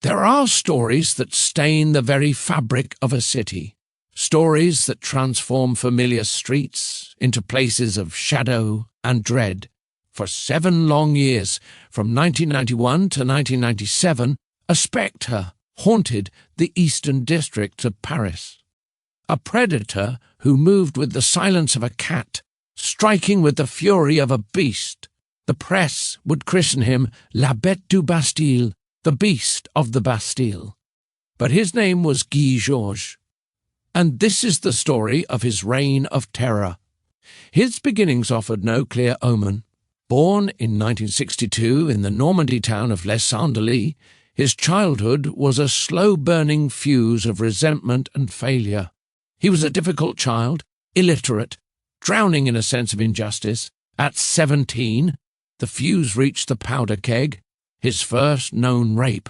There are stories that stain the very fabric of a city, stories that transform familiar streets into places of shadow and dread. For 7 long years, from 1991 to 1997, a spectre haunted the eastern district of Paris. A predator who moved with the silence of a cat, striking with the fury of a beast. The press would christen him La Bête du Bastille, the Beast of the Bastille. But his name was Guy Georges, and this is the story of his reign of terror. His beginnings offered no clear omen. Born in 1962 in the Normandy town of Les Andelys, his childhood was a slow-burning fuse of resentment and failure. He was a difficult child, illiterate, drowning in a sense of injustice. At 17, the fuse reached the powder keg, his first known rape.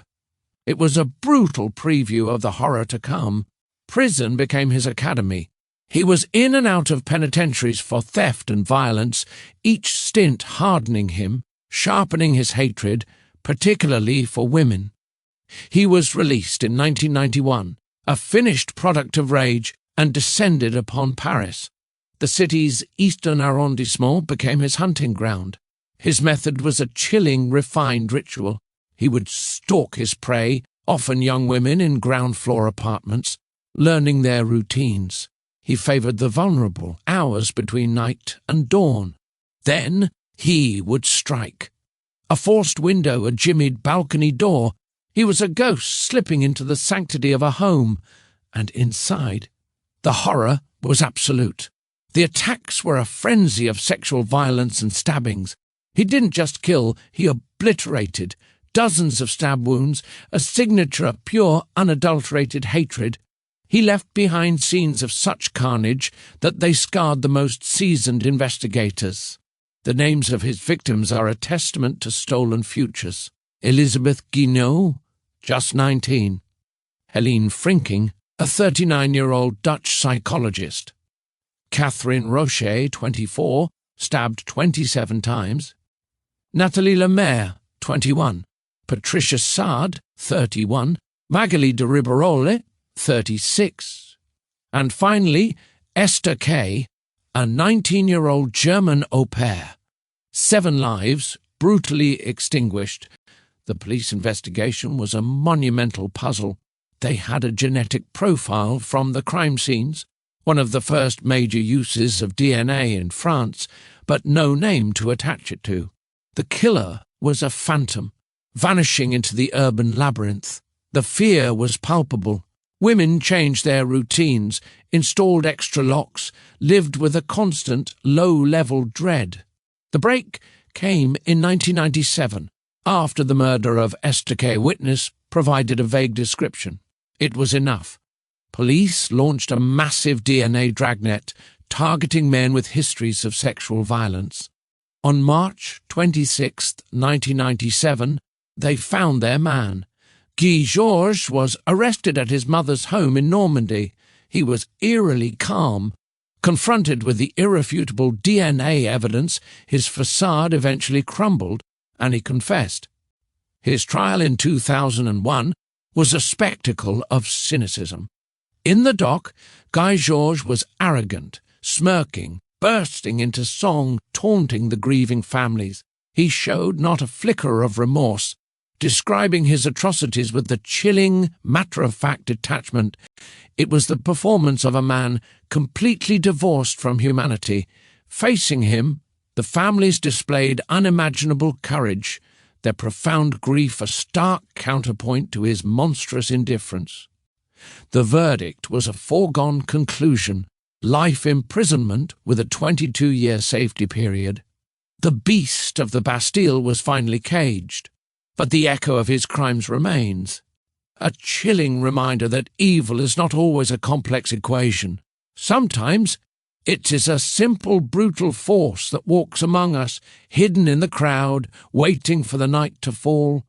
It was a brutal preview of the horror to come. Prison became his academy. He was in and out of penitentiaries for theft and violence, each stint hardening him, sharpening his hatred, particularly for women. He was released in 1991, a finished product of rage, and descended upon Paris. The city's eastern arrondissement became his hunting ground. His method was a chilling, refined ritual. He would stalk his prey, often young women in ground-floor apartments, learning their routines. He favoured the vulnerable, hours between night and dawn. Then he would strike. A forced window, a jimmied balcony door. He was a ghost slipping into the sanctity of a home, and inside, the horror was absolute. The attacks were a frenzy of sexual violence and stabbings. He didn't just kill, he obliterated. Dozens of stab wounds, a signature of pure, unadulterated hatred. He left behind scenes of such carnage that they scarred the most seasoned investigators. The names of his victims are a testament to stolen futures. Elizabeth Guinaud, just 19. Helene Frinking, a 39-year-old Dutch psychologist. Catherine Rocher, 24, stabbed 27 times. Nathalie Lemaire, 21. Patricia Sard, 31. Magali de Ribarole, 36. And finally, Esther Kay, a 19-year-old German au pair. 7 lives brutally extinguished. The police investigation was a monumental puzzle. They had a genetic profile from the crime scenes, one of the first major uses of DNA in France, but no name to attach it to. The killer was a phantom, vanishing into the urban labyrinth. The fear was palpable. Women changed their routines, installed extra locks, lived with a constant, low-level dread. The break came in 1997, after the murder of Esther Kay. Witness provided a vague description. It was enough. Police launched a massive DNA dragnet, targeting men with histories of sexual violence. On March 26, 1997, they found their man. Guy Georges was arrested at his mother's home in Normandy. He was eerily calm. Confronted with the irrefutable DNA evidence, his facade eventually crumbled, and he confessed. His trial in 2001 was a spectacle of cynicism. In the dock, Guy Georges was arrogant, smirking, bursting into song, taunting the grieving families. He showed not a flicker of remorse, describing his atrocities with the chilling, matter-of-fact detachment. It was the performance of a man completely divorced from humanity. Facing him, the families displayed unimaginable courage, their profound grief a stark counterpoint to his monstrous indifference. The verdict was a foregone conclusion, life imprisonment with a 22-year safety period. The beast of the Bastille was finally caged, but the echo of his crimes remains. A chilling reminder that evil is not always a complex equation. Sometimes it is a simple, brutal force that walks among us, hidden in the crowd, waiting for the night to fall.